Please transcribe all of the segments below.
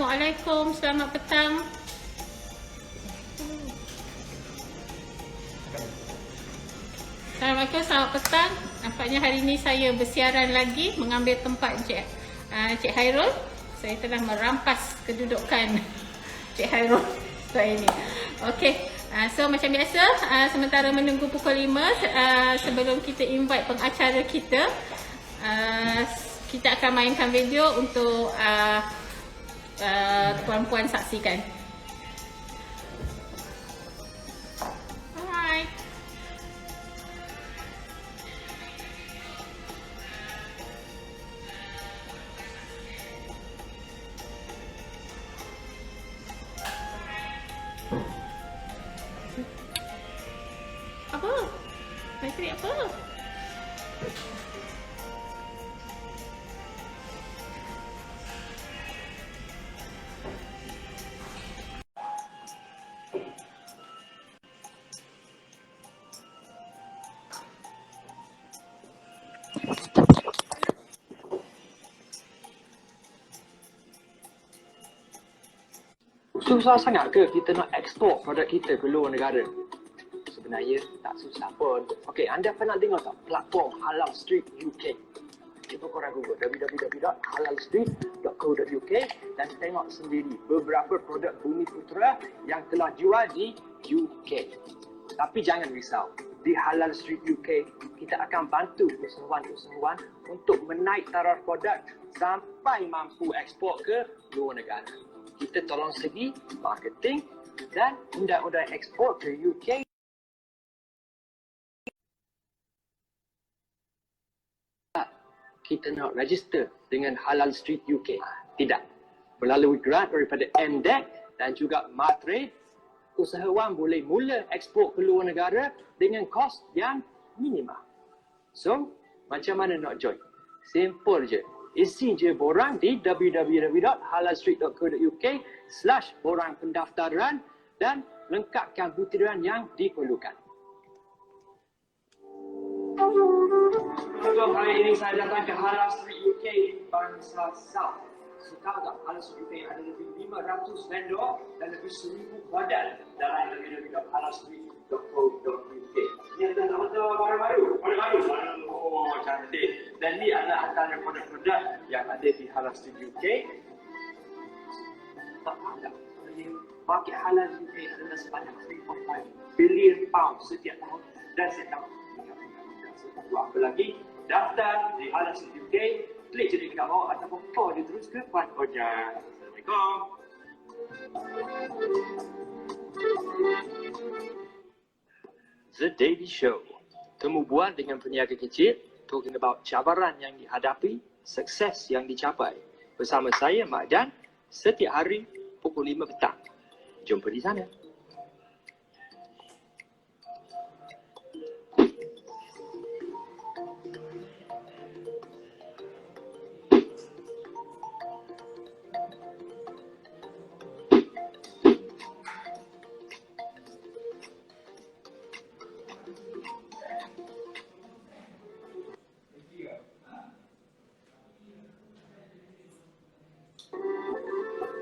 Assalamualaikum, selamat petang. Assalamualaikum, selamat petang. Nampaknya hari ini saya bersiaran lagi mengambil tempat Cik Hairul. Saya telah merampas kedudukan Cik Hairul hari ini. Okey, so macam biasa, sementara menunggu pukul 5, sebelum kita invite pengacara kita, kita akan mainkan video untuk puan-puan saksikan. Alright. Apa? Nak cari apa? Susah sangat ke kita nak ekspor produk kita ke luar negara? Sebenarnya tak susah pun. Okey, anda pernah tengok tak platform Halal Street UK? Cuba korang Google www.halalstreet.co.uk dan tengok sendiri beberapa produk Bumi Putera yang telah jual di UK. Tapi jangan risau, di Halal Street UK kita akan bantu usahawan-usahawan untuk menaik taraf produk sampai mampu ekspor ke luar negara. Kita tolong segi marketing dan undang-undang ekspor ke UK. Kita nak register dengan Halal Street UK. Tidak. Melalui grant daripada MDEC dan juga Matrade, usahawan boleh mula ekspor ke luar negara dengan kos yang minima. So, macam mana nak join? Simple je. Isi je borang di www.halalstreet.co.uk/borang pendaftaran dan lengkapkan butiran yang diperlukan. Untuk hari ini saya datang ke Halal Street UK di Bangsa South. Suka tak Halal Street UK ada lebih 500 vendor dan lebih 1000 badan dalam www.halalstreet.co.uk. Ini adalah barang baru. Oh, cantik. Dan ini adalah antara produk-produk yang ada di Halal Street UK. Tak ada. Market Halal UK adalah sebanyak 3.5 bilion pound setiap tahun dan setiap tahun. Apa lagi? Daftar di Halal Street UK, klik je di kat bawah ataupun call dia terus ke Puan Ojak. Assalamualaikum. The Daily Show. Temu bual dengan peniaga kecil, talking about cabaran yang dihadapi, sukses yang dicapai. Bersama saya, Mak Jan, setiap hari pukul 5 petang. Jumpa di sana.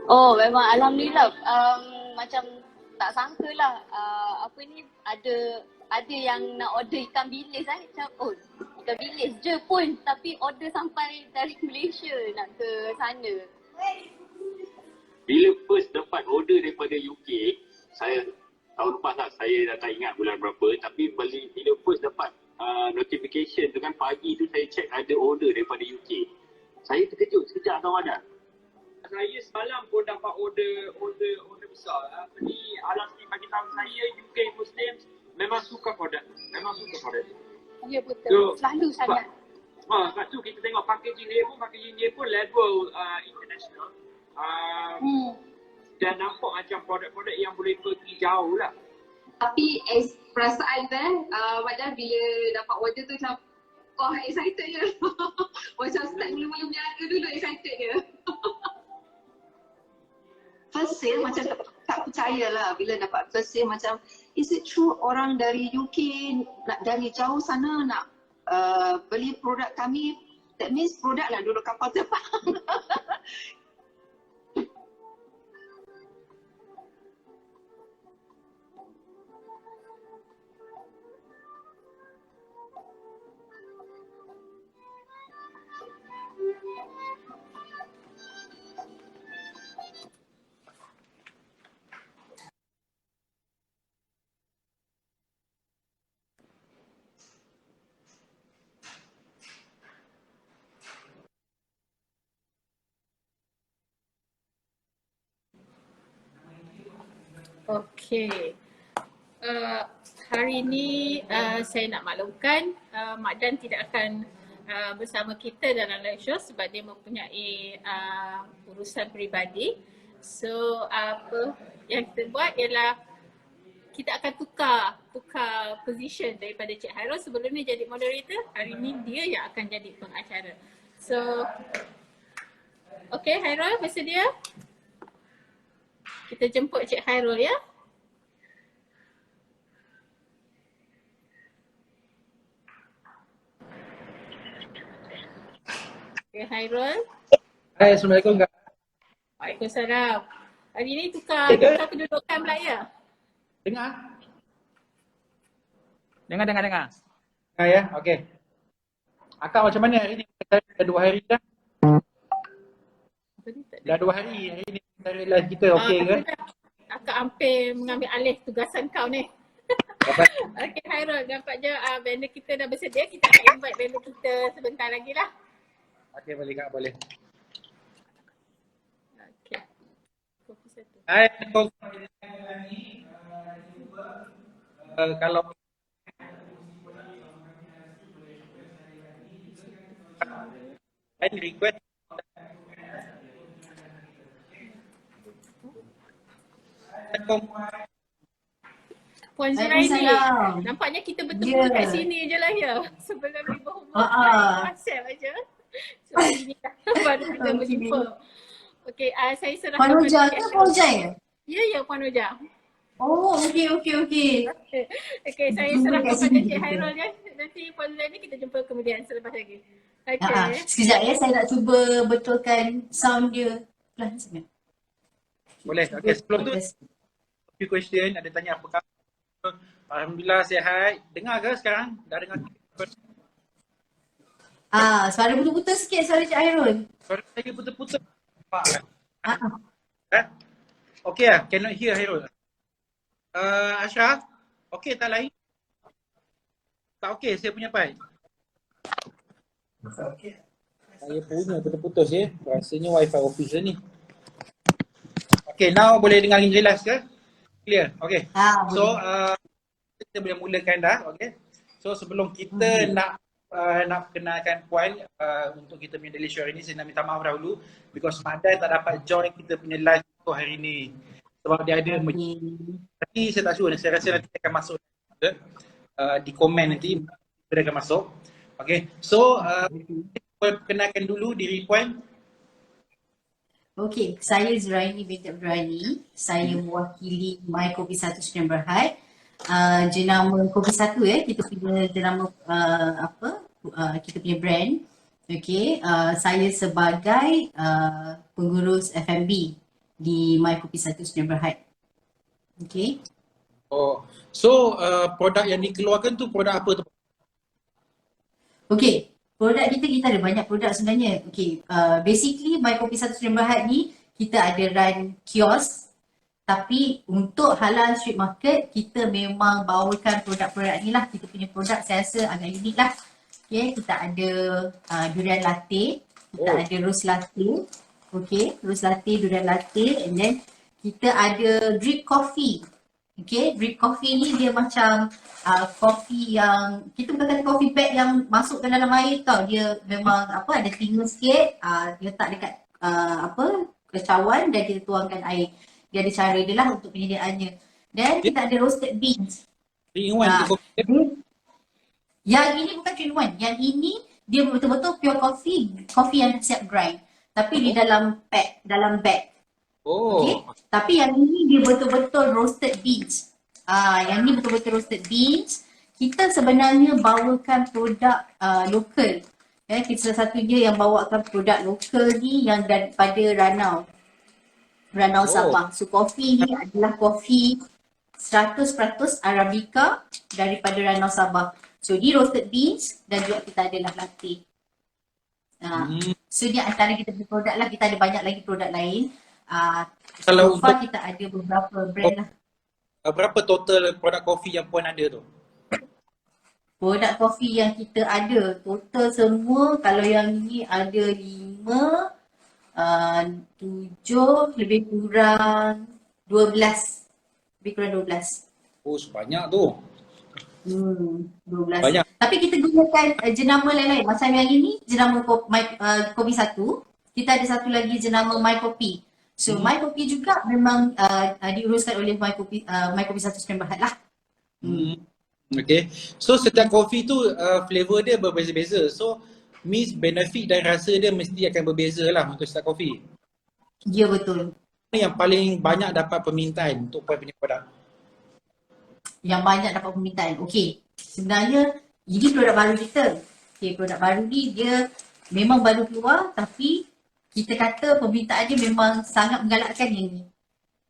Oh, memang alhamdulillah. Macam tak sangka lah. Apa ni, ada yang nak order ikan bilis macam, oh, ikan bilis je pun tapi order sampai dari Malaysia nak ke sana. Bila first dapat order daripada UK, saya tahun lepas lah, saya dah tak ingat bulan berapa, tapi bila first dapat notification tu kan, pagi tu saya check ada order daripada UK. Saya terkejut sekejap tahu ada. Saya semalam pun dapat order besar. Apa ni, Halal Street bagi tahu saya UK Muslims memang suka produk. Ya betul. Selalu sangat. Sebab tu kita tengok packaging dia pun level international. Dan nampak macam produk-produk yang boleh pergi jauh lah. Tapi perasaan padahal bila dapat order tu macam, wah, excited je. Macam start mula-mula berniaga dulu excited je. First sale macam tak percayalah bila dapat first sale, macam is it true orang dari UK dari jauh sana nak beli produk kami? That means produk nak duduk kapal terbang. Okey. Hari ini saya nak maklumkan Mak Dan tidak akan bersama kita dalam live show sebab dia mempunyai urusan peribadi. So apa yang kita buat ialah kita akan tukar position daripada Cik Hairul. Sebelum ni jadi moderator, hari ni dia yang akan jadi pengacara. So okey Hairul, bersedia? Kita jemput Cik Hairul ya. Okay, Hairul. Hai, Assalamualaikum Kak. Waalaikumsalam. Hari ni tukar kedudukan Melaya. Dengar? Dengar. Ya, okey. Akak macam mana hari ni? Dah 2 hari dah? Apa ni? Tak ada. Dah 2 hari ni kita live kita, okey ke? Akak hampir mengambil alih tugasan kau ni. Okey Hairul, nampaknya vendor kita dah bersedia. Kita akan invite vendor kita sebentar lagi lah. Okey, boleh Kak, boleh. Okey. Kopi satu. Hai, kalau saya request Puan Zuraini, Waalaikumsalam. nampaknya kita bertemu Ya. kat sini je lah ya. Sebelum ni berhubung WhatsApp aja. So ini dah baru kita berjumpa. Okey, saya serahkan Puan Ujang pada ke Cik Puan Ujang ya? Ya, Puan Ujang. Oh, okey. Okey, saya Jumpa serahkan kat pada sini Cik kita. Hairul ya. Nanti Puan Zuraini kita jumpa kemudian selepas lagi. Okey. Sekejap ya, saya nak cuba betulkan sound dia. Pelan sangat. boleh. Okey, sebelum tu few question, ada tanya apa khabar? Alhamdulillah sihat. Dengar ke sekarang? Dah dengar? Suara putus-putus sikit suara Cik Hairul. Suara saya putus-putus. Ah, Okey lah, cannot hear Hairul. Ashraf, okey tak lain? Tak okey saya punya pai. Saya punya putus-putus ya. Rasanya wifi office ni. Okey, now boleh dengar yang jelas ke? Clear. Okey. So kita boleh mulakan dah, okey. So sebelum kita nak kenalkan puan untuk kita punya daily show hari ni, saya nak minta maaf dahulu because Mak Dan tak dapat join kita punya live untuk hari ni sebab dia ada tapi saya tak sure, saya rasa nanti akan masuk di komen nanti dia akan masuk. Okay, so kita kenalkan dulu diri puan. Okey, saya Zuraini binti Abdurrani. Saya mewakili My Kopi 1 Sdn Bhd. Jenama Kopi 1 ya, kita punya jenama kita punya brand. Okey, saya sebagai pengurus F&B di My Kopi 1 Sdn Bhd. Okey. Oh, so produk yang dikeluarkan tu produk apa tu? Okey, produk kita ada banyak produk sebenarnya. Okey, basically My Kopi 1 Sdn Bhd ni kita ada run kios, tapi untuk halal street market kita memang bawakan produk-produk ni lah. Kita punya produk saya rasa agak unik lah. Okey, kita ada durian latte, kita ada rose latte. Okey, rose latte, durian latte, and then kita ada drip coffee. Okay, drip coffee ni dia macam coffee yang, kita bukan kata coffee bag yang masuk ke dalam air tau. Dia memang ada telinga sikit, dia letak dekat kecawan dan kita tuangkan air. Dia ada cara dia lah untuk penyediaannya. Dan kita ada roasted beans. Yang ini bukan 3-in-1. Yang ini dia betul-betul pure coffee yang siap grind. Tapi di dalam pack, dalam bag. Okay. Tapi yang ini dia betul-betul roasted beans. Yang ni betul-betul roasted beans. Kita sebenarnya bawakan produk lokal. Ya, kita salah satunya yang bawakan produk lokal ni yang daripada Ranau Sabah. So coffee ni adalah coffee 100% Arabica daripada Ranau Sabah. So di roasted beans dan juga kita adalah latte. So dia antara kita punya produk lah. Kita ada banyak lagi produk lain. Kalau so far kita ada beberapa brand lah. Berapa total produk kopi yang puan ada tu? Produk kopi yang kita ada total semua, kalau yang ni ada 5, 7, lebih kurang 12 Lebih kurang 12. Oh, sebanyak tu. 12. Banyak. Tapi kita gunakan jenama lain-lain. Macam yang ini jenama kopi satu. Kita ada satu lagi jenama My Kopi. So My Kopi juga memang diuruskan oleh My Kopi satu Sdn Bhd lah. Okay. So setiap kopi tu flavor dia berbeza-beza. So means benefit dan rasa dia mesti akan berbeza lah untuk setiap kopi. Ya, betul. Yang paling banyak dapat permintaan untuk Puan punya produk? Yang banyak dapat permintaan. Okey, sebenarnya ini produk baru kita. Okey, produk baru ni dia memang baru keluar tapi kita kata permintaan dia memang sangat menggalakkan yang ni.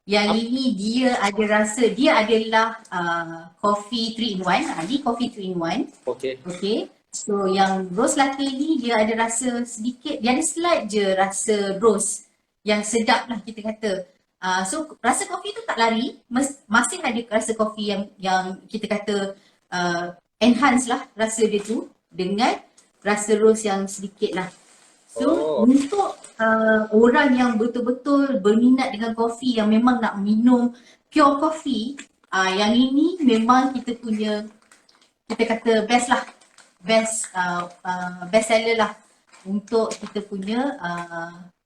Yang ini dia ada rasa, dia adalah coffee 3 in 1. Ni coffee 3 in 1. Okay. Okay. So yang rose latte ni dia ada rasa sedikit, dia ada slight je rasa rose yang sedap lah kita kata. So rasa kopi tu tak lari, masih ada rasa kopi yang kita kata enhance lah rasa dia tu dengan rasa rose yang sedikit lah. So untuk orang yang betul-betul berminat dengan kopi, yang memang nak minum pure kopi, yang ini memang kita punya, kita kata best lah, best seller lah untuk kita punya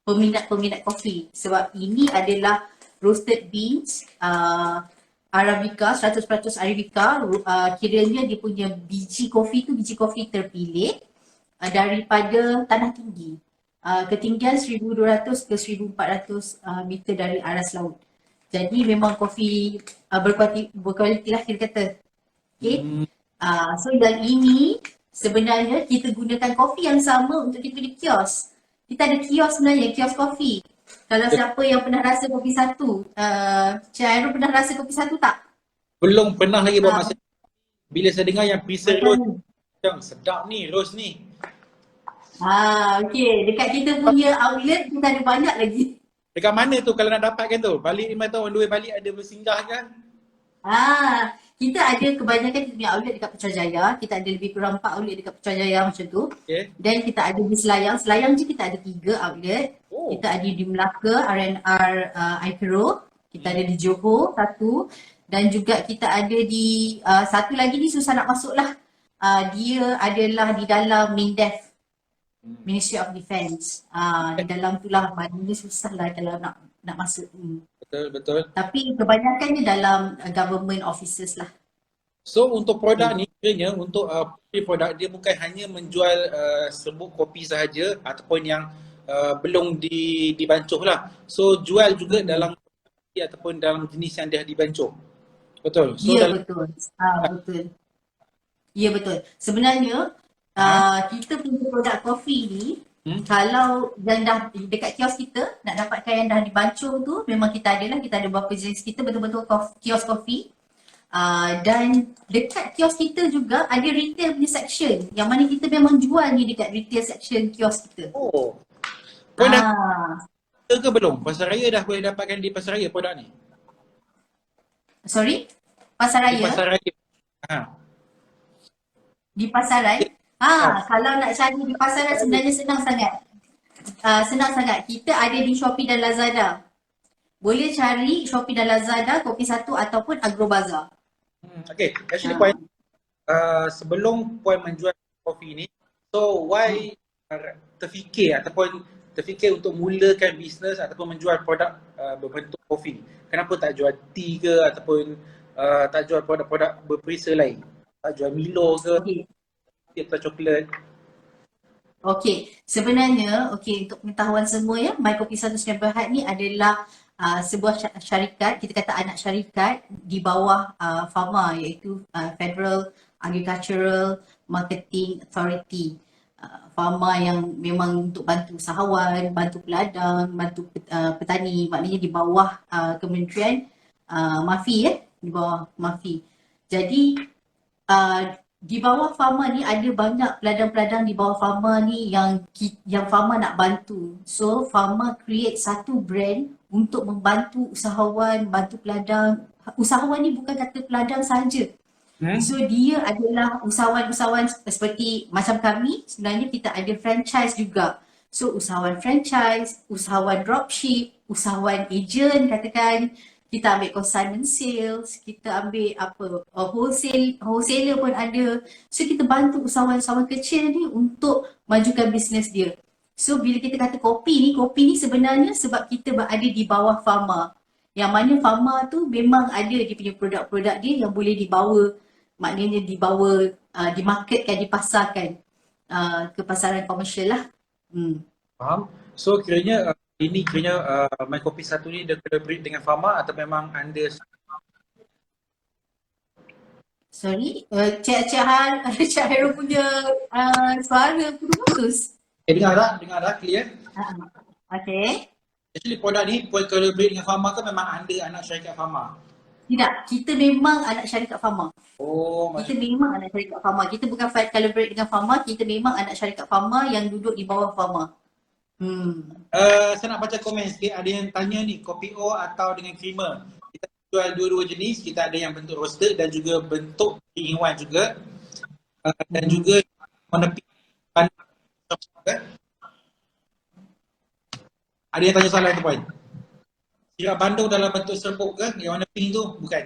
peminat-peminat kopi. Sebab ini adalah roasted beans Arabica, 100% Arabica. Kiranya dia punya biji kopi tu biji kopi terpilih daripada tanah tinggi. Ketinggian 1200 ke 1400 meter dari aras laut. Jadi memang kopi berkualiti lah kita kata. Okay. So yang ini sebenarnya kita gunakan kopi yang sama untuk kita di kios. Kita ada kios sebenarnya, kios kopi. Kalau siapa yang pernah rasa kopi satu, Cik Hairul pernah rasa kopi satu tak? Belum pernah lagi buat masa. Bila saya dengar yang Pisa Rose, macam sedap ni rose ni. Okay. Dekat kita punya outlet kita ada banyak lagi. Dekat mana tu kalau nak dapatkan tu? Balik 5 tahun, on the way balik ada bersinggah kan? Kita ada kebanyakan kita punya outlet dekat Putrajaya. Kita ada lebih kurang 4 outlet dekat Putrajaya macam tu. Okay. Dan kita ada di Selayang. Selayang je kita ada 3 outlet. Kita ada di Melaka, R&R Aikero. Kita ada di Johor, 1. Dan juga kita ada di, satu lagi ni susah nak masuk lah. Dia adalah di dalam MINDEF, Ministry of Defence. Di dalam tu lah, maknanya susah lah kalau nak masuk. Betul. Tapi kebanyakannya dalam government offices lah. So untuk produk ni kiranya untuk produk dia bukan hanya menjual serbuk kopi sahaja ataupun yang belum dibancuh lah. So jual juga dalam kopi ataupun dalam jenis yang dah dibancuh. Betul? So, ya, betul. Betul. Ya, betul. Sebenarnya kita punya produk kopi ni, kalau yang dah dekat kios kita nak dapatkan yang dah dibancuh tu, memang kita ada beberapa jenis kita betul-betul kios kopi. Dan dekat kios kita juga ada retail punya section yang mana kita memang jual ni dekat retail section kios kita. Kau dah ke belum? Pasar Raya dah boleh dapatkan di Pasar Raya produk ni? Sorry? Pasar Raya? Di Pasar Raya. Di pasaran? Kalau nak cari di pasaran sebenarnya senang sangat. Senang sangat. Kita ada di Shopee dan Lazada. Boleh cari Shopee dan Lazada, Kopi Satu ataupun Agrobazar. Okay, actually Puan, sebelum Puan menjual kopi ni, so why terfikir untuk mulakan bisnes ataupun menjual produk berbentuk kopi? Kenapa tak jual tea ke ataupun tak jual produk-produk berperisa lain? Tak jual Milo ke? Atau coklat? Sebenarnya untuk pengetahuan semua ya, My Kopi Satu Sdn Bhd ni adalah sebuah syarikat, kita kata anak syarikat di bawah FAMA, iaitu Federal Agricultural Marketing Authority. FAMA yang memang untuk bantu usahawan, bantu peladang, bantu petani, maknanya di bawah Kementerian MAFI di bawah MAFI. Jadi di bawah FAMA ni ada banyak peladang-peladang di bawah FAMA ni yang FAMA nak bantu. So FAMA create satu brand untuk membantu usahawan, bantu peladang. Usahawan ni bukan kata peladang saja. So dia adalah usahawan-usahawan seperti macam kami, sebenarnya kita ada franchise juga. So usahawan franchise, usahawan dropship, usahawan agent katakan. kita ambil consignment sales, kita ambil wholesaler pun ada. So kita bantu usahawan-usahawan kecil ni untuk majukan bisnes dia. So bila kita kata kopi ni sebenarnya sebab kita berada di bawah Pharma. Yang mana Pharma tu memang ada dia punya produk-produk dia yang boleh dibawa, maknanya dibawa, dimarketkan, dipasarkan ke pasaran komersial lah. Faham? So kiranya My Kopi satu ni dia collaborate dengan Pharma atau memang anda? Sorry, Cik Hairul punya suara putus. Dengar dah clear? Okay. Actually produk ni collaborate dengan Pharma ke memang anda anak syarikat Pharma? Tidak, kita memang anak syarikat Pharma. Oh, Kita memang anak syarikat Pharma. Kita bukan collaborate dengan Pharma, kita memang anak syarikat Pharma yang duduk di bawah Pharma. Saya nak baca komen sikit. Ada yang tanya ni, kopi O atau dengan creamer. Kita jual dua-dua jenis. Kita ada yang bentuk roasted dan juga bentuk 3-in-1 juga. Dan juga menepi. Ada yang tanya soalan tu, Puan. Sirap Bandung dalam bentuk serbuk ke? Yang warna pink tu? Bukan.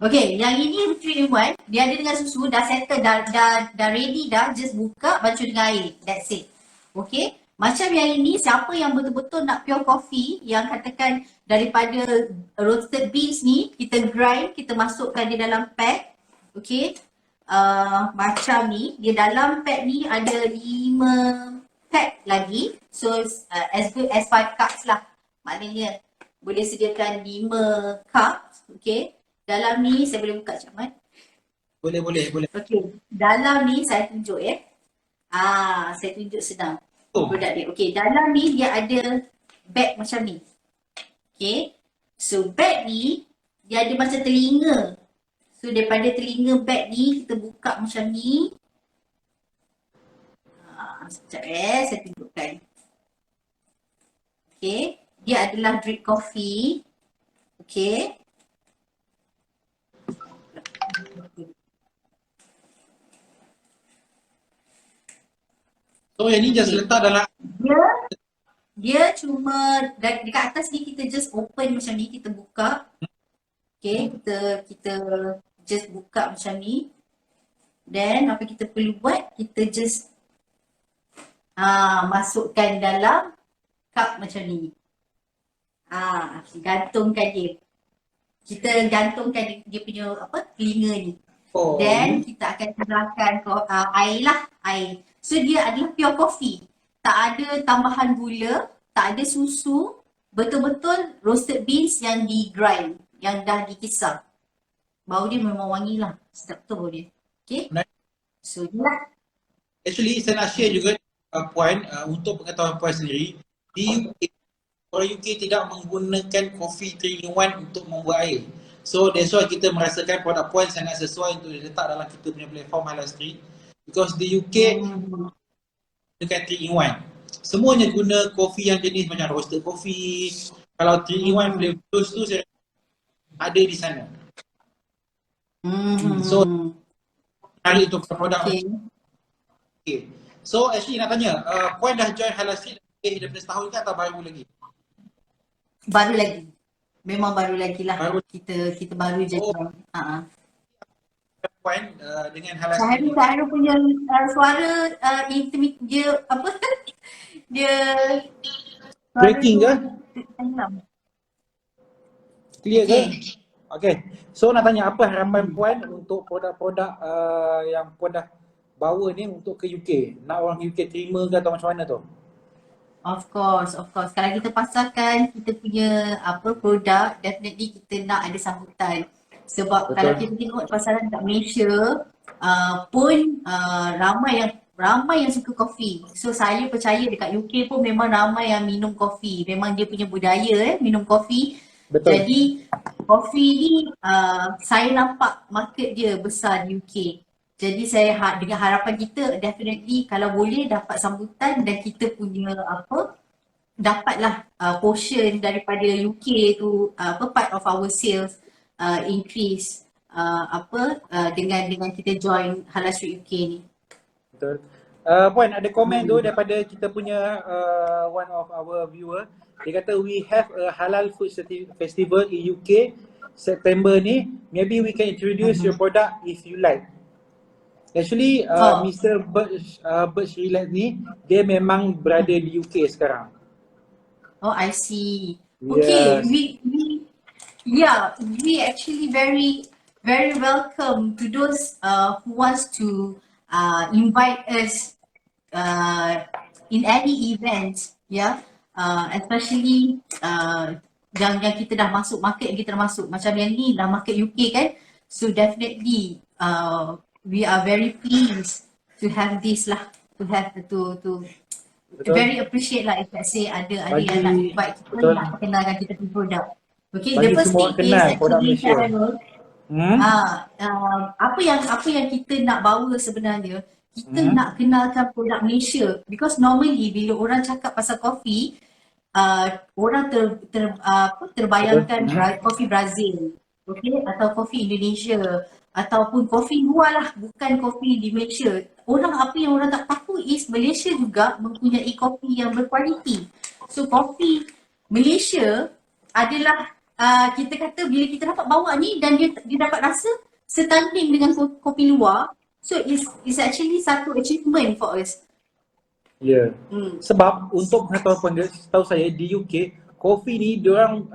Okay, yang ini 3-in-1. Dia ada dengan susu, dah settle, dah ready dah. Just buka, basuh dengan air. That's it. Okay. Macam yang ini, siapa yang betul-betul nak pure coffee, yang katakan daripada roasted beans ni, kita grind, kita masukkan dia dalam pack. Okay. Macam ni, dia dalam pack ni ada 5 pack lagi. So, as good as 5 cups lah. Maknanya, boleh sediakan 5 cups. Okay. Dalam ni, saya boleh buka Cik Ahmad? Boleh. Okay. Dalam ni, saya tunjuk saya tunjuk senang. Produk dia. Okay, dalam ni dia ada bag macam ni. Okay. So bag ni dia ada macam telinga. So daripada telinga bag ni kita buka macam ni. Sekejap saya tunjukkan. Okay. Dia adalah drip coffee. Okay. So yang ni just letak dalam dia cuma dekat atas ni kita just open macam ni, kita buka. Okay, kita just buka macam ni. Then apa kita perlu buat, kita just masukkan dalam cup macam ni. Gantungkan dia. Kita gantungkan dia punya telinga ni. Then kita akan tambahkan air. So dia adalah pure coffee. Tak ada tambahan gula, tak ada susu, betul-betul roasted beans yang di grind, yang dah dikisar. Bau dia memang wangi lah. Sedap tu bau dia. Okay. So dia lah. Actually saya nak share juga Puan, untuk pengetahuan Puan sendiri, di UK, orang UK tidak menggunakan coffee 3-in-1 untuk membuat air. So that's why kita merasakan produk Puan sangat sesuai untuk diletak dalam kita punya platform Halal Street. Because di UK dekat 3-in-1. Semuanya guna kopi yang jenis macam roasted coffee. Kalau 3-in-1 flavors tu saya ada di sana. So cari untuk produk. Okay. So actually nak tanya, Puan dah join Halal Street daripada setahun ke atau baru lagi? Baru lagi. Memang baru lagi lah. Kita baru je. Puan dengan Halal Street. Saya punya suara intimate dia apa? Dia breaking ke? Clear ke? Okay. So nak tanya apa harapan Puan untuk produk-produk yang Puan dah bawa ni untuk ke UK? Nak orang UK terima ke atau macam mana tu? Of course. Kalau kita pasarkan kita punya produk, definitely kita nak ada sambutan. Sebab betul. Kalau kita tengok pasaran kat Malaysia pun ramai yang suka kopi. So saya percaya dekat UK pun memang ramai yang minum kopi. Memang dia punya budaya minum kopi. Betul. Jadi kopi ni saya nampak market dia besar di UK. Jadi saya dengan harapan kita definitely kalau boleh dapat sambutan dan kita punya dapatlah portion daripada UK tu part of our sales increase dengan kita join Halal Street UK ni. Betul. Puan ada komen tu daripada kita punya one of our viewer. dia kata we have a halal food festival in UK September ni, maybe we can introduce your product if you like. Actually Mr. Birch Relax ni dia memang berada di UK sekarang. Oh, I see. Okay, Yes. we actually very welcome to those who wants to invite us in any event, especially yang kita dah masuk market, kita dah masuk macam yang ni dah market UK kan, so definitely we are very pleased to have this lah, to Betul. very appreciate lah if let's say ada yang nak invite kita, betul. nak kenalkan kita punya produk. Okay, Bagi the first semua thing is kenal produk actually Malaysia. apa yang kita nak bawa sebenarnya, kita nak kenalkan produk Malaysia, because normally bila orang cakap pasal kopi, orang terbayangkan kopi Brazil, okay, atau kopi Indonesia ataupun kopi luar lah, bukan kopi di Malaysia. Apa yang orang tak tahu is Malaysia juga mempunyai kopi yang berkualiti. So kopi Malaysia adalah kita kata bila kita dapat bawa ni dan dia dapat rasa setanding dengan kopi luar, so it's actually satu achievement for us. Ya. Sebab untuk pengetahuan tahu saya di UK, kopi ni diorang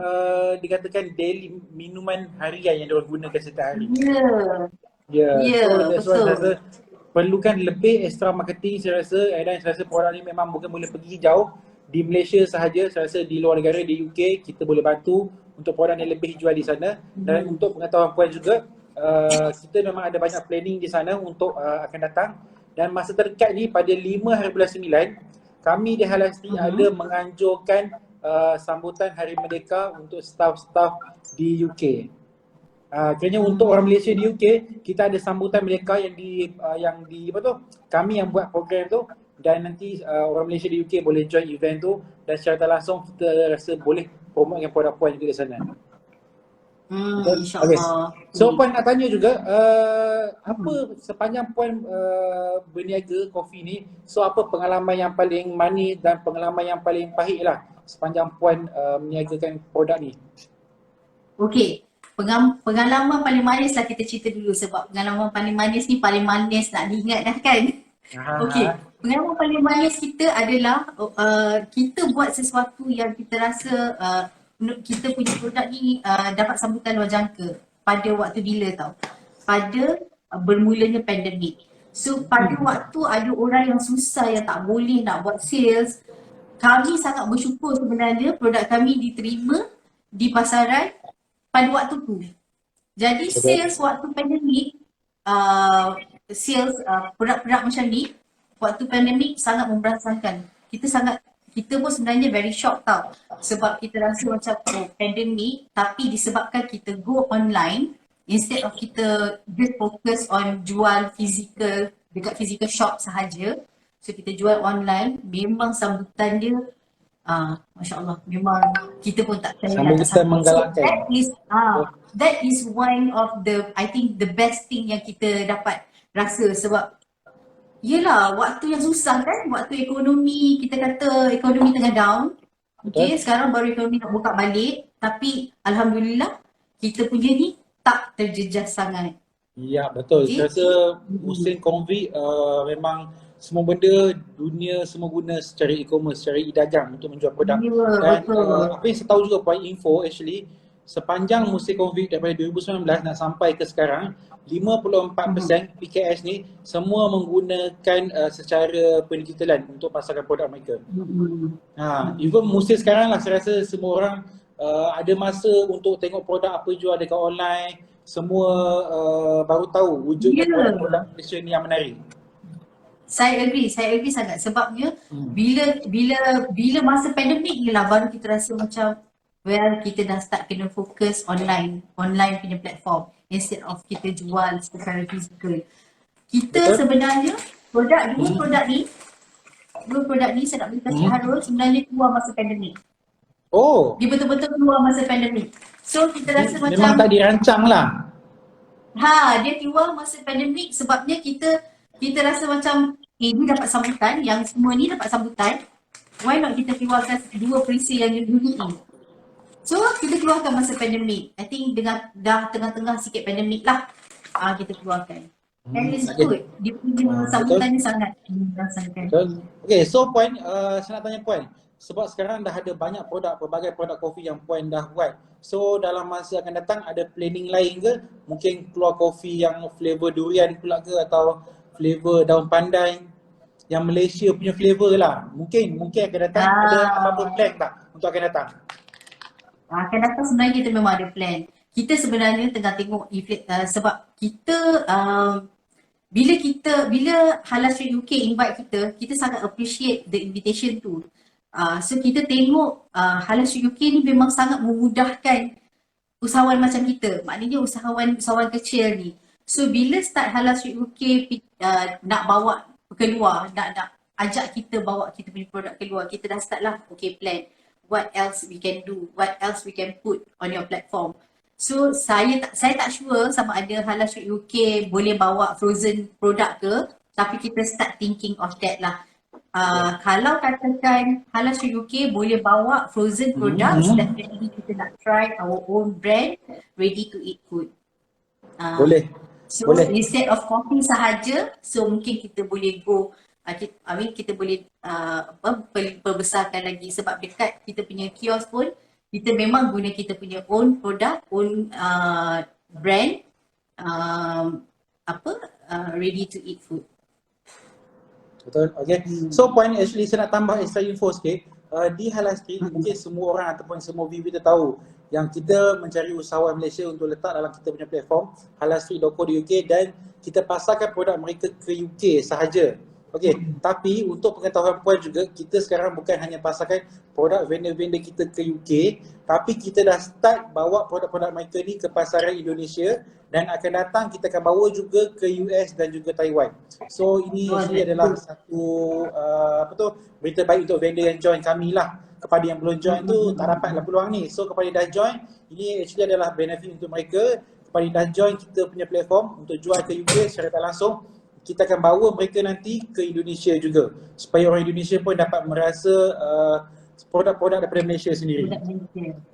dikatakan daily minuman harian yang diorang gunakan setiap hari. Ya, So that's why betul. saya rasa perlukan lebih extra marketing saya rasa, dan saya rasa produk ni memang bukan boleh pergi jauh di Malaysia sahaja. Saya rasa di luar negara, di UK kita boleh bantu untuk produk yang lebih jual di sana. Dan untuk pengetahuan puan juga, kita memang ada banyak planning di sana untuk akan datang. Dan masa terdekat ni pada 5 hari bulan 9, kami di Halasti ada menganjurkan sambutan Hari Merdeka untuk staff-staff di UK. Kerana untuk orang Malaysia di UK, kita ada sambutan mereka kami yang buat program tu, dan nanti orang Malaysia di UK boleh join event tu, dan secara tak langsung kita rasa boleh promotekan produk puan juga di sana. InsyaAllah. So puan nak tanya juga, apa sepanjang puan berniaga kopi ni, so apa pengalaman yang paling manis dan pengalaman yang paling pahit lah sepanjang puan meniagakan produk ni? Okay, pengalaman paling manis lah kita cerita dulu, sebab pengalaman paling manis ni paling manis nak diingat dah kan. Okay, pengalaman paling manis kita adalah kita buat sesuatu yang kita rasa kita punya produk ni dapat sambutan luar jangka pada waktu bila tau? Pada bermulanya pandemik. So pada waktu ada orang yang susah, yang tak boleh nak buat sales, kami sangat bersyukur sebenarnya produk kami diterima di pasaran pada waktu tu. Jadi sales waktu pandemik, sales produk-produk macam ni waktu pandemik sangat memberangsangkan. Kita pun sebenarnya very shock tau, sebab kita rasa macam pandemik, tapi disebabkan kita go online instead of kita just focus on jual physical dekat physical shop sahaja, so kita jual online, memang sambutan dia Masya Allah, memang kita pun tak percaya nak Sambutan menggalakkan. That is one of the, I think the best thing yang kita dapat rasa, sebab yelah waktu yang susah kan, waktu ekonomi, kita kata ekonomi tengah down, okay, sekarang baru ekonomi nak buka balik, tapi Alhamdulillah kita punya ni tak terjejas sangat. Ya, betul. Okay. Saya rasa musim COVID memang semua benda dunia semua guna secara e-commerce, secara e-dagang untuk menjual produk. Dan apa yang saya tahu juga point info, actually sepanjang musim COVID daripada 2019 nak sampai ke sekarang, 54% PKS ni semua menggunakan secara pendigitalan untuk pasarkan produk mereka. Even musim sekarang lah, saya rasa semua orang ada masa untuk tengok produk apa jual dekat online. Semua baru tahu wujud produk Malaysia ni yang menarik. Saya agree sangat, sebabnya bila masa pandemik ni lah baru kita rasa macam kita dah start kena fokus online punya platform instead of kita jual secara fizikal. Kita sebenarnya dua produk ni saya nak beritahu Cik Harul sebenarnya keluar masa pandemik. Oh. Dia betul-betul keluar masa pandemik. So kita rasa macam memang tak dirancang lah. Dia keluar masa pandemik sebabnya kita rasa macam ni dapat sambutan, yang semua ni dapat sambutan. why not kita keluarkan dua perisa yang unik ni. So kita keluarkan masa pandemik. I think dengan dah tengah-tengah sikit pandemik lah kita keluarkan. And it's good. Dia punya sambutannya sangat merasakan. Okay, so Puan, saya nak tanya Puan. Sebab sekarang dah ada banyak produk, pelbagai produk kopi yang Puan dah buat. So dalam masa akan datang ada planning lain ke? Mungkin keluar kopi yang flavor durian pula ke, atau flavor daun pandan yang Malaysia punya flavor lah. Mungkin akan datang ada apa-apa plan tak untuk akan datang? Akan datang sebenarnya kita memang ada plan. Kita sebenarnya tengah tengok sebab kita bila Halal Street UK invite kita sangat appreciate the invitation tu. So kita tengok Halal Street UK ni memang sangat memudahkan usahawan macam kita. Maknanya usahawan kecil ni. So bila start Halal Street UK nak bawa keluar, nak ajak kita bawa kita punya produk keluar, kita dah start lah okay plan. What else we can do? What else we can put on your platform? So saya tak sure sama ada Halal Street UK boleh bawa frozen produk ke, tapi kita start thinking of that lah. Kalau katakan Halal Street UK boleh bawa frozen products, definitely kita nak try our own brand ready to eat food. Boleh. So boleh. Instead of coffee sahaja, so mungkin kita boleh go kita boleh perbesarkan lagi sebab dekat kita punya kios pun kita memang guna kita punya own produk, own brand ready to eat food. Betul. Okay. So Puan, actually saya nak tambah extra info sikit. Di Halal Street mungkin semua orang ataupun semua viewer kita tahu yang kita mencari usahawan Malaysia untuk letak dalam kita punya platform halalstreet.co.uk dan kita pasarkan produk mereka ke UK sahaja. Okey, tapi untuk pengetahuan Puan juga, kita sekarang bukan hanya pasarkan produk vendor-vendor kita ke UK, tapi kita dah start bawa produk-produk mereka ni ke pasaran Indonesia dan akan datang kita akan bawa juga ke US dan juga Taiwan. So ini actually adalah satu berita baik untuk vendor yang join kami lah. Kepada yang belum join tu tak dapatlah peluang ni. So kepada yang dah join, ini actually adalah benefit untuk mereka. Kepada yang dah join kita punya platform untuk jual ke UK secara tak langsung, kita akan bawa mereka nanti ke Indonesia juga supaya orang Indonesia pun dapat merasa produk-produk daripada Malaysia sendiri.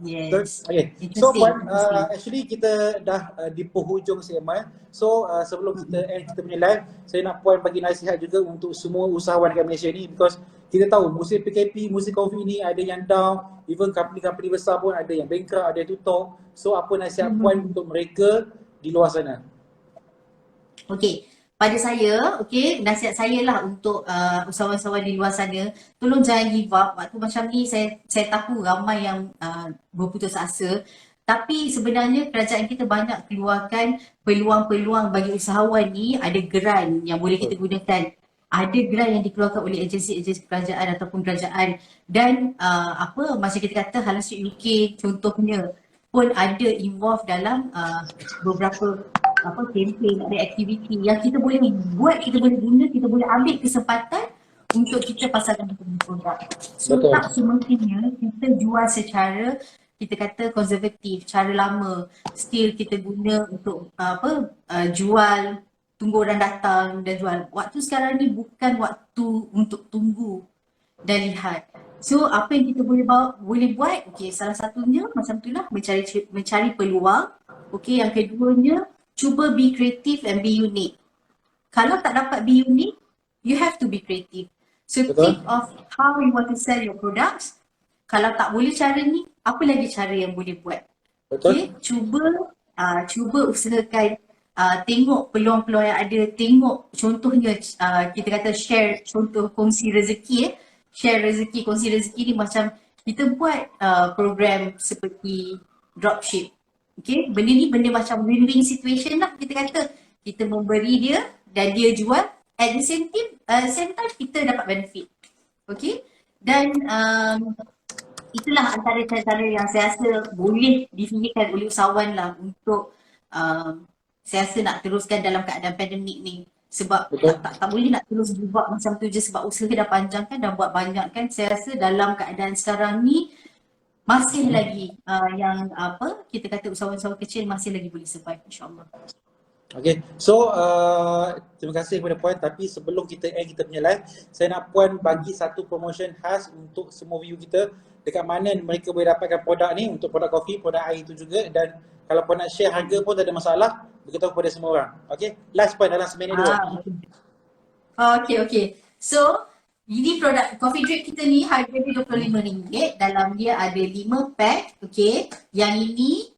Yes. Okay. So Puan, actually kita dah di penghujung segmen. So sebelum kita end kita punya live, saya nak Puan bagi nasihat juga untuk semua usahawan dekat Malaysia ni, because kita tahu musim PKP, musim COVID ni ada yang down, even company-company besar pun ada yang bankrupt, ada yang tutup. So apa nasihat Puan untuk mereka di luar sana? Okay. Pada saya, nasihat saya lah untuk usahawan-usahawan di luar sana, tolong jangan give up. Waktu macam ni saya tahu ramai yang berputus asa. Tapi sebenarnya kerajaan kita banyak keluarkan peluang-peluang bagi usahawan ni, ada geran yang boleh kita gunakan. Ada geran yang dikeluarkan oleh agensi-agensi kerajaan ataupun kerajaan. Dan macam kita kata Halal Street UK contohnya pun ada involve dalam beberapa campaign, ada aktiviti yang kita boleh buat, kita boleh guna, kita boleh ambil kesempatan untuk kita pasarkan kita punya produk. So tak semestinya kita jual secara kita kata konservatif, cara lama, still kita guna untuk jual, tunggu orang datang dan jual. Waktu sekarang ni bukan waktu untuk tunggu dan lihat. So apa yang kita boleh buat, salah satunya macam itulah mencari peluang. Yang keduanya, cuba be creative and be unique. Kalau tak dapat be unique, you have to be creative. So think of how you want to sell your products. Kalau tak boleh cara ni, apa lagi cara yang boleh buat? Cuba usahakan tengok peluang-peluang yang ada, tengok contohnya kita kata share, contoh kongsi rezeki share rezeki, kongsi rezeki ni macam kita buat program seperti dropship. Benda ni benda macam win-win situation lah, kita kata kita memberi dia dan dia jual, at the same time kita dapat benefit. Dan itulah antara cara-cara yang saya rasa boleh difikirkan oleh usahawan lah untuk saya rasa nak teruskan dalam keadaan pandemik ni. Sebab tak boleh nak terus buat macam tu je sebab usaha dah panjang kan, dah buat banyak kan. Saya rasa dalam keadaan sekarang ni masih lagi yang kita kata usahawan-usahawan kecil masih lagi boleh survive, insyaAllah. Okay, so terima kasih kepada Puan, tapi sebelum kita end kita punya live, saya nak Puan bagi satu promotion khas untuk semua view kita, dekat mana mereka boleh dapatkan produk ni, untuk produk kopi, produk air itu juga, dan kalau Puan nak share harga pun tak ada masalah, beritahu kepada semua orang. Okay, last Puan dalam seminit dua. Okay. So, ini produk coffee drip kita ni harga dia RM25. Dalam dia ada 5 pack. Okay, yang ini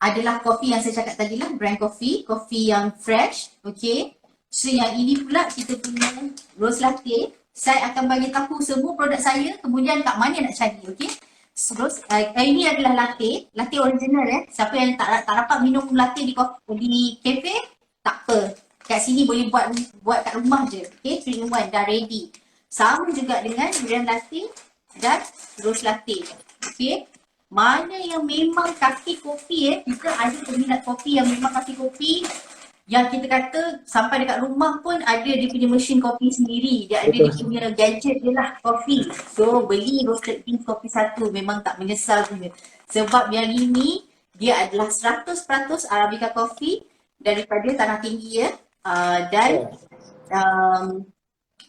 adalah kopi yang saya cakap tadi lah, brand kopi yang fresh. Okay, so yang ini pula kita punya rose latte. Saya akan bagi tahu semua produk saya, kemudian kat mana nak cari. Okay, so ini adalah latte original Siapa yang tak dapat minum latte di kafe, tak apa, kat sini boleh buat kat rumah je. Okay, 3 in 1 dah ready. Sama juga dengan brand latte dan rose latte. Okay, mana yang memang kaki kopi kita ada peminat kopi yang memang kaki kopi yang kita kata sampai dekat rumah pun ada dia punya mesin kopi sendiri. Dia ada dia punya gadget dia lah kopi. So beli roasted beans kopi satu memang tak menyesal punya. Sebab yang ini dia adalah 100% Arabica coffee daripada tanah tinggi dan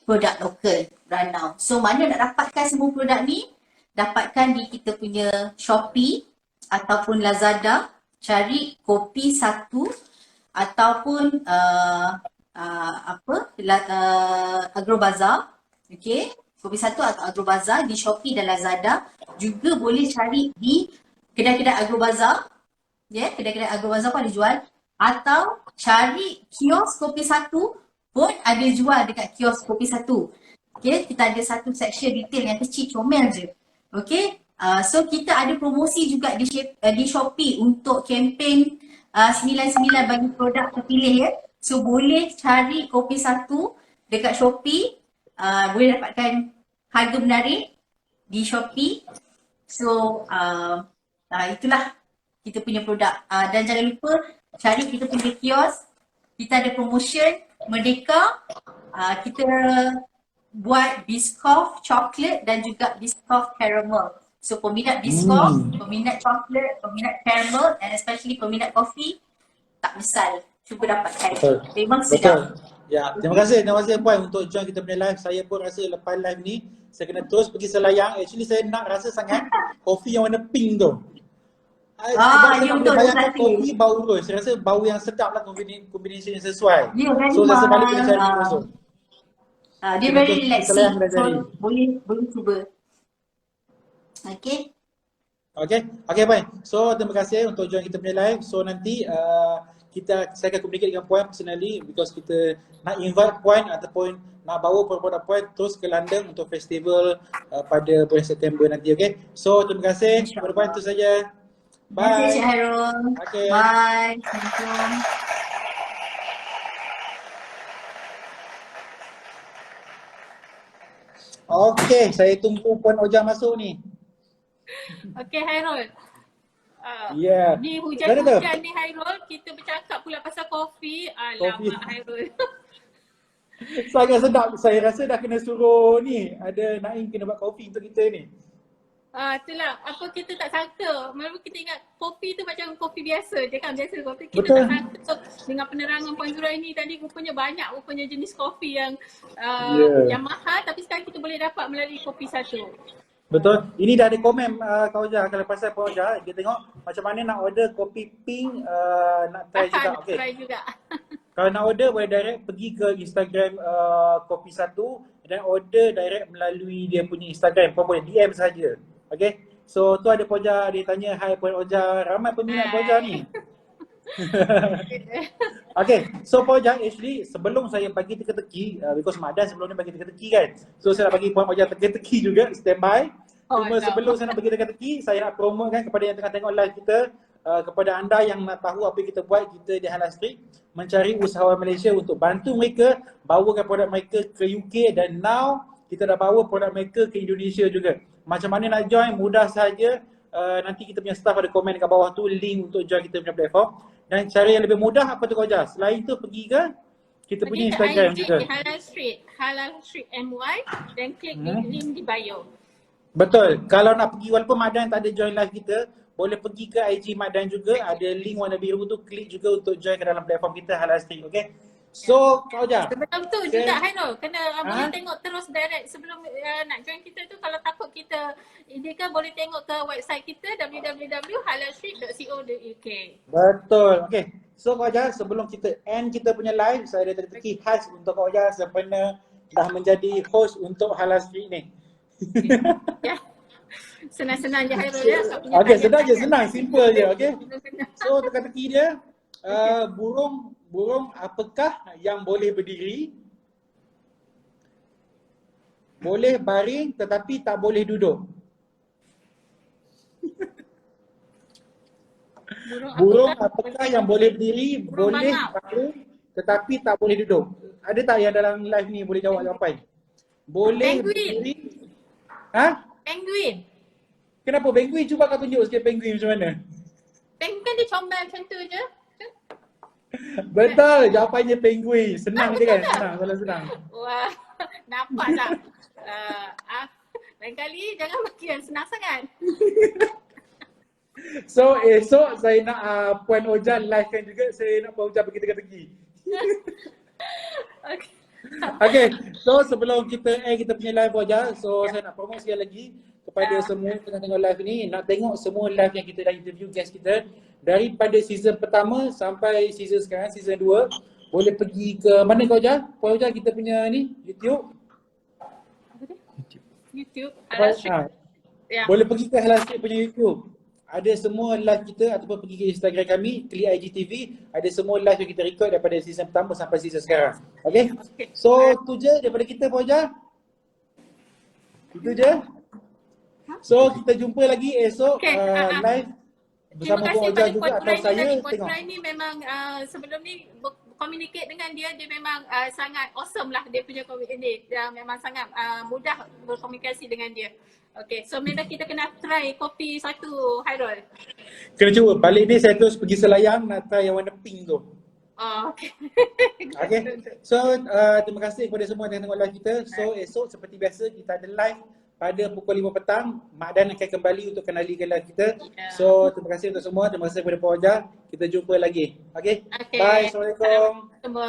produk lokal Ranau. So mana nak dapatkan semua produk ni? Dapatkan di kita punya Shopee ataupun Lazada, cari kopi satu ataupun Agrobazar. Okay, kopi satu atau Agrobazar di Shopee dan Lazada. Juga boleh cari di kedai-kedai Agrobazar. Kedai-kedai Agrobazar pun ada jual. Atau cari kios kopi satu pun ada jual dekat kios kopi satu. Okay, kita ada satu section retail yang kecil, comel je. Okay, so kita ada promosi juga di Shopee untuk kempen 99 bagi produk terpilih So boleh cari kopi satu dekat Shopee, boleh dapatkan harga menarik di Shopee. So itulah kita punya produk. Dan jangan lupa cari kita punya kios, kita ada promotion Merdeka, kita buat Biscoff coklat dan juga Biscoff caramel. So peminat Biscoff, peminat coklat, peminat caramel and especially peminat kopi, tak misal. Cuba dapatkan. Memang sedap. Ya, terima kasih Puan untuk join kita punya live. Saya pun rasa lepas live ni saya kena terus pergi selayang. Actually saya nak rasa sangat kopi yang warna pink tu. Ya betul. Kopi bau tu. Saya rasa bau yang sedap lah, kombinasi yang sesuai. Ya, so saya balik kena cari langsung. Dia very relaxing. So boleh cuba. Okay. Puan. So terima kasih untuk join kita punya live. So nanti saya akan communicate dengan Puan personally because kita nak invite Puan ataupun nak bawa produk Puan terus ke London untuk festival pada bulan September nanti. Okay. So terima kasih kepada Puan, itu saja. Bye. Terima kasih Cik Hairul. Okay. Bye. Assalamualaikum. Okay, saya tunggu Puan Oja masuk ni. Okay Hairul. Ni Mana hujan-hujan ni Hairul, kita bercakap pula pasal kopi. Alamak Hairul. Sangat sedap. Saya rasa dah kena suruh ni. Ada Naim kena buat kopi untuk kita ni. Itulah, apa kita tak sangka. Malah kita ingat kopi tu macam kopi biasa. Dia kan biasa kopi. Kita Betul. tak sangka. So, dengan penerangan Puan Zura ini tadi rupanya banyak jenis kopi yang mahal. Tapi sekarang kita boleh dapat melalui kopi satu. Betul. Ini dah ada komen Kak Oja. Kalau pasal Kak Oja, dia tengok macam mana nak order kopi pink, nak try juga. Okay. Try juga. Kalau nak order boleh direct pergi ke Instagram kopi satu dan order direct melalui dia punya Instagram. Kau boleh DM saja. Okay. So tu ada Poja, dia tanya, "Hai Puan Oja, ramai peminat Poja ni." Okay, so Poja actually sebelum saya bagi teka-teki, because Madan sebelum ni bagi teka-teki kan. So saya nak bagi Puan Oja teka-teki juga, standby. Cuma sebelum saya nak bagi teka-teki, saya nak promotekan kepada yang tengah tengok live kita, kepada anda yang nak tahu apa yang kita buat, kita di Halal Street mencari usahawan Malaysia untuk bantu mereka bawakan produk mereka ke UK, dan now kita dah bawa produk mereka ke Indonesia juga. Macam mana nak join? Mudah saja. Nanti kita punya staff ada komen kat bawah tu link untuk join kita punya platform. Dan cara yang lebih mudah apa tu Kak Oja? Selain tu pergi ke kita punya Instagram juga. Halal Street MY dan klik link di bio. Betul. Kalau nak pergi, walaupun Madan tak ada join live kita, boleh pergi ke IG Mak Dan juga, ada link warna biru tu, klik juga untuk join ke dalam platform kita Halal Street, okay? So, Kak Oja. Sebelum tu juga Hairul, kena boleh tengok terus direct sebelum nak join kita tu. Kalau takut kita indikan, boleh tengok ke website kita www.halalstreet.co.uk. Betul. Okay. So Kak Oja, sebelum kita end kita punya live, saya ada teki khas untuk Kak Oja sempena dah menjadi host untuk Halal Street ni. Ya. Senang-senang je Hairul ya. Okay, senang, simple je, okay? So teka-teki dia, burung apakah yang boleh berdiri, boleh baring tetapi tak boleh duduk? Burung apakah yang boleh berdiri, boleh baring tetapi tak boleh duduk? Ada tak yang dalam live ni boleh jawab jawapan? Boleh berdiri. Ha? Penguin. Kenapa penguin? Cuba kau tunjuk sikit penguin macam mana? Penguin kan dia comel macam tu je. Betul, jawapannya penguin. Senang je kan? Senang. Wah, nampak tak? Lain kali jangan bagi yang senang sangat. So esok saya nak Puan Oja live kan juga, saya nak Puan Oja bagi teka-teki. Okay, so sebelum kita kita punya live Oja, so saya nak promote sekali lagi kepada semua yang tengah tengok live ni, nak tengok semua live yang kita dah interview guest kita daripada season pertama sampai season sekarang, season 2, boleh pergi ke mana Kak Oja? Puan Oja, kita punya ni, YouTube. YouTube, Halal Street. Ya. Boleh pergi ke Halal Street punya YouTube. Ada semua live kita ataupun pergi ke Instagram kami, klik IGTV, ada semua live yang kita record daripada season pertama sampai season sekarang. Okay? So, tu je daripada kita Puan Oja. Itu je. So, kita jumpa lagi esok live bersama Puan Oja juga atau saya tengok. Puan ni memang sebelum ni communicate dengan dia memang sangat awesome lah dia punya ini. Dia memang sangat mudah berkomunikasi dengan dia. Okay, so memang kita kena try kopi satu Hairul. Kena cuba. Balik ni saya terus pergi Selayang nak try yang warna pink tu. Oh, okay. Okay. So, terima kasih kepada semua yang tengok live kita. So, esok seperti biasa kita ada live pada pukul 5 petang. Mak Dan akan kembali untuk kenalikan live kita. So, terima kasih untuk semua. Terima kasih kepada Puan Oja. Kita jumpa lagi. Okay. Bye. Assalamualaikum. Semua.